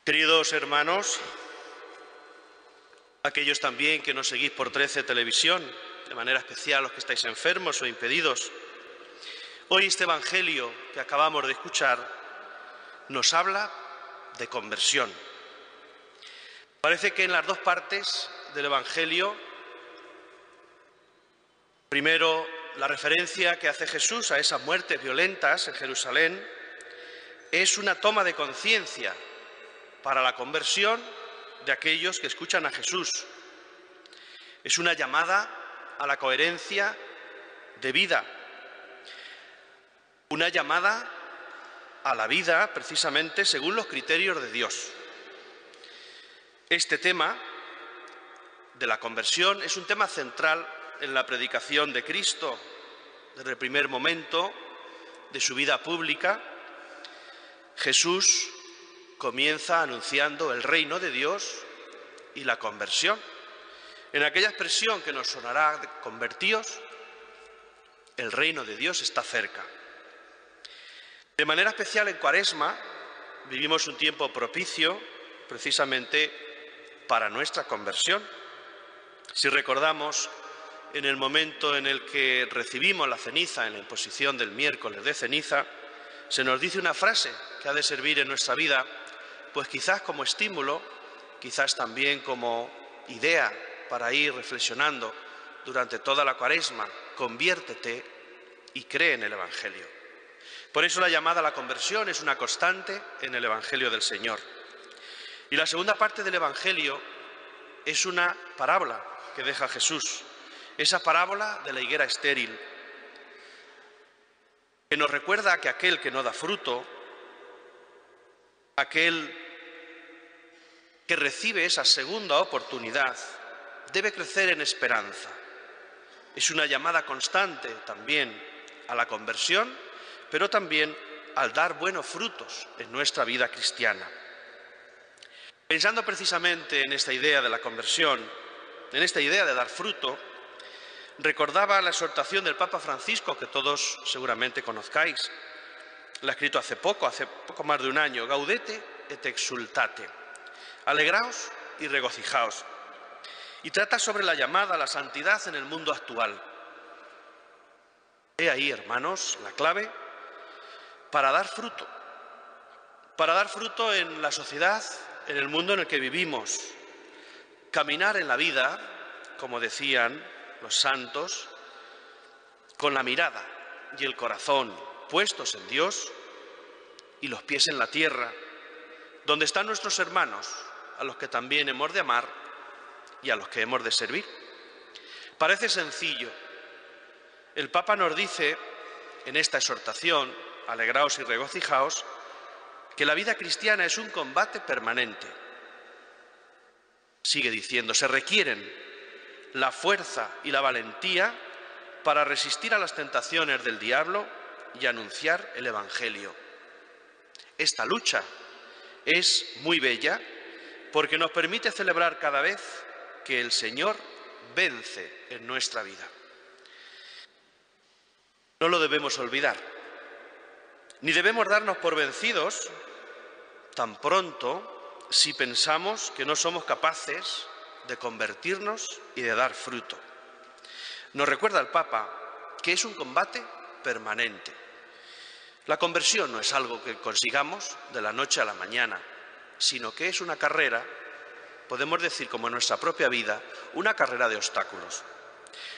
Queridos hermanos, aquellos también que nos seguís por 13 Televisión, de manera especial los que estáis enfermos o impedidos, hoy este Evangelio que acabamos de escuchar nos habla de conversión. Parece que en las dos partes del Evangelio, primero la referencia que hace Jesús a esas muertes violentas en Jerusalén, es una toma de conciencia para la conversión de aquellos que escuchan a Jesús. Es una llamada a la coherencia de vida, una llamada a la vida precisamente según los criterios de Dios. Este tema de la conversión es un tema central en la predicación de Cristo desde el primer momento de su vida pública. Jesús comienza anunciando el reino de Dios y la conversión. En aquella expresión que nos sonará de convertíos, el reino de Dios está cerca. De manera especial en Cuaresma vivimos un tiempo propicio precisamente para nuestra conversión. Si recordamos, en el momento en el que recibimos la ceniza, en la imposición del miércoles de ceniza, se nos dice una frase que ha de servir en nuestra vida, pues quizás como estímulo, quizás también como idea para ir reflexionando durante toda la Cuaresma: conviértete y cree en el Evangelio. Por eso la llamada a la conversión es una constante en el Evangelio del Señor. Y la segunda parte del Evangelio es una parábola que deja Jesús, esa parábola de la higuera estéril, que nos recuerda que aquel que no da fruto, aquel que recibe esa segunda oportunidad, debe crecer en esperanza. Es una llamada constante también a la conversión, pero también al dar buenos frutos en nuestra vida cristiana. Pensando precisamente en esta idea de la conversión, en esta idea de dar fruto, recordaba la exhortación del Papa Francisco, que todos seguramente conozcáis. La ha escrito hace poco más de un año: Gaudete et exsultate. Alegraos y regocijaos. Y trata sobre la llamada a la santidad en el mundo actual. He ahí, hermanos, la clave para dar fruto en la sociedad, en el mundo en el que vivimos. Caminar en la vida, como decían los santos, con la mirada y el corazón puestos en Dios y los pies en la tierra, donde están nuestros hermanos, a los que también hemos de amar y a los que hemos de servir. Parece sencillo. El Papa nos dice en esta exhortación, alegraos y regocijaos, que la vida cristiana es un combate permanente. Sigue diciendo: se requieren la fuerza y la valentía para resistir a las tentaciones del diablo y anunciar el Evangelio. Esta lucha es muy bella porque nos permite celebrar cada vez que el Señor vence en nuestra vida. No lo debemos olvidar, ni debemos darnos por vencidos tan pronto si pensamos que no somos capaces de convertirnos y de dar fruto. Nos recuerda el Papa que es un combate permanente. La conversión no es algo que consigamos de la noche a la mañana, sino que es una carrera, podemos decir como en nuestra propia vida, una carrera de obstáculos.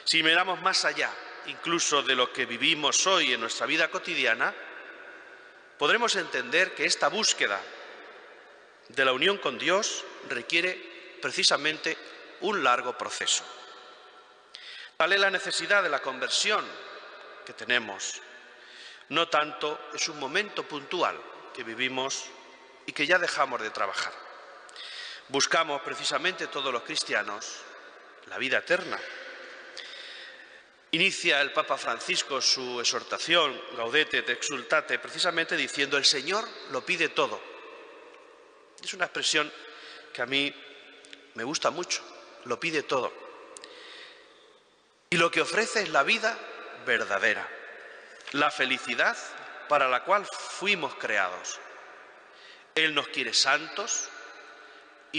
Si miramos más allá, incluso de lo que vivimos hoy en nuestra vida cotidiana, podremos entender que esta búsqueda de la unión con Dios requiere precisamente un largo proceso. Tal es la necesidad de la conversión que tenemos. No tanto es un momento puntual que vivimos y que ya dejamos de trabajar. Buscamos precisamente todos los cristianos la vida eterna. Inicia el Papa Francisco su exhortación, Gaudete et exsultate, precisamente diciendo: el Señor lo pide todo. Es una expresión que a mí me gusta mucho, lo pide todo. Y lo que ofrece es la vida verdadera, la felicidad para la cual fuimos creados. Él nos quiere santos,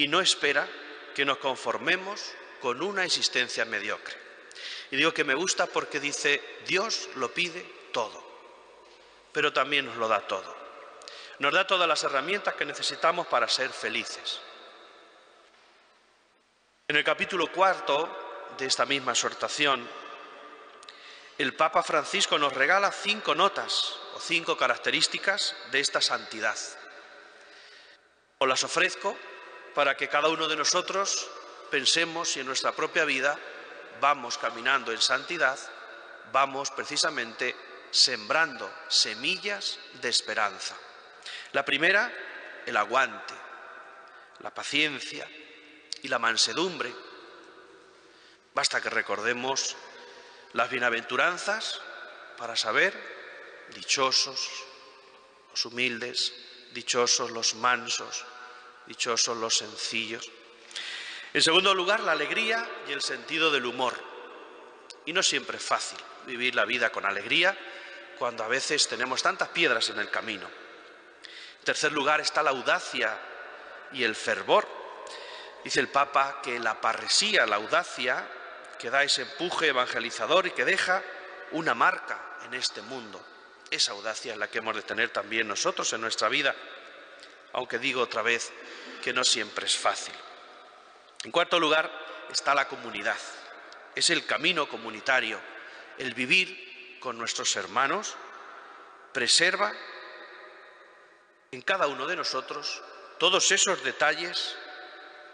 y no espera que nos conformemos con una existencia mediocre. Y digo que me gusta porque dice, Dios lo pide todo, pero también nos lo da todo. Nos da todas las herramientas que necesitamos para ser felices. En el capítulo 4 de esta misma exhortación, el Papa Francisco nos regala 5 notas o 5 características de esta santidad. Os las ofrezco para que cada uno de nosotros pensemos si en nuestra propia vida vamos caminando en santidad, vamos precisamente sembrando semillas de esperanza. La primera, el aguante, la paciencia y la mansedumbre. Basta que recordemos las bienaventuranzas para saber, dichosos los humildes, dichosos los mansos, dichosos los sencillos. En segundo lugar, la alegría y el sentido del humor. Y no siempre es fácil vivir la vida con alegría cuando a veces tenemos tantas piedras en el camino. En tercer lugar está la audacia y el fervor. Dice el Papa que la parresía, la audacia, que da ese empuje evangelizador y que deja una marca en este mundo. Esa audacia es la que hemos de tener también nosotros en nuestra vida, aunque digo otra vez que no siempre es fácil. En cuarto lugar está la comunidad. Es el camino comunitario, el vivir con nuestros hermanos, preserva en cada uno de nosotros todos esos detalles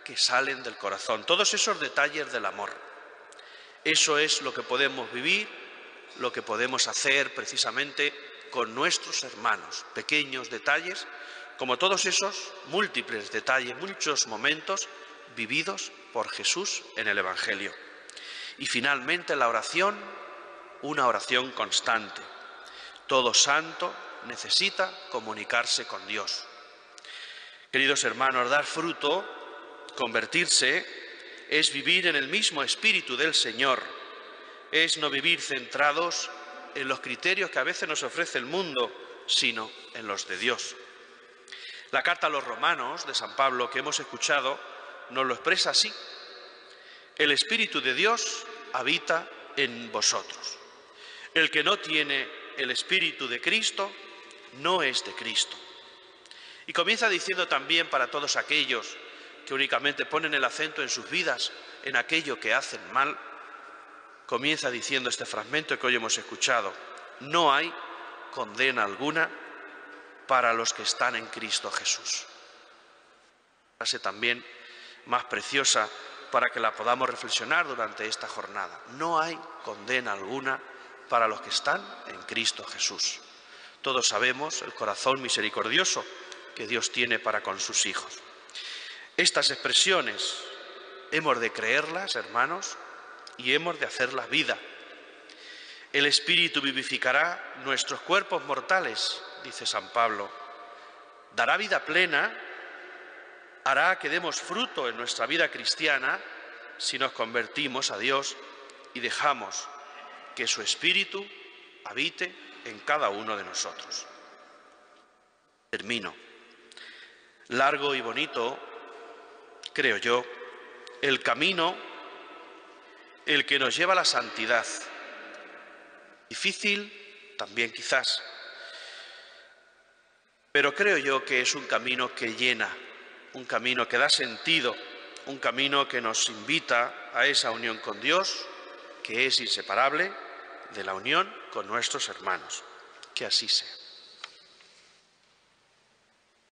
que salen del corazón, todos esos detalles del amor. Eso es lo que podemos vivir, lo que podemos hacer precisamente con nuestros hermanos, pequeños detalles, como todos esos múltiples detalles, muchos momentos vividos por Jesús en el Evangelio. Y finalmente la oración, una oración constante. Todo santo necesita comunicarse con Dios. Queridos hermanos, dar fruto, convertirse, es vivir en el mismo espíritu del Señor, es no vivir centrados en los criterios que a veces nos ofrece el mundo, sino en los de Dios. La carta a los Romanos de San Pablo que hemos escuchado nos lo expresa así: el Espíritu de Dios habita en vosotros. El que no tiene el Espíritu de Cristo no es de Cristo. Y comienza diciendo también para todos aquellos que únicamente ponen el acento en sus vidas, en aquello que hacen mal, comienza diciendo este fragmento que hoy hemos escuchado: no hay condena alguna para los que están en Cristo Jesús. Frase también más preciosa para que la podamos reflexionar durante esta jornada. No hay condena alguna para los que están en Cristo Jesús. Todos sabemos el corazón misericordioso que Dios tiene para con sus hijos. Estas expresiones hemos de creerlas, hermanos, y hemos de hacerlas vida. El Espíritu vivificará nuestros cuerpos mortales, dice San Pablo. Dará vida plena, hará que demos fruto en nuestra vida cristiana si nos convertimos a Dios y dejamos que su Espíritu habite en cada uno de nosotros. Termino. Largo y bonito, creo yo, el camino, el que nos lleva a la santidad. Difícil también quizás, pero creo yo que es un camino que llena, un camino que da sentido, un camino que nos invita a esa unión con Dios, que es inseparable de la unión con nuestros hermanos. Que así sea.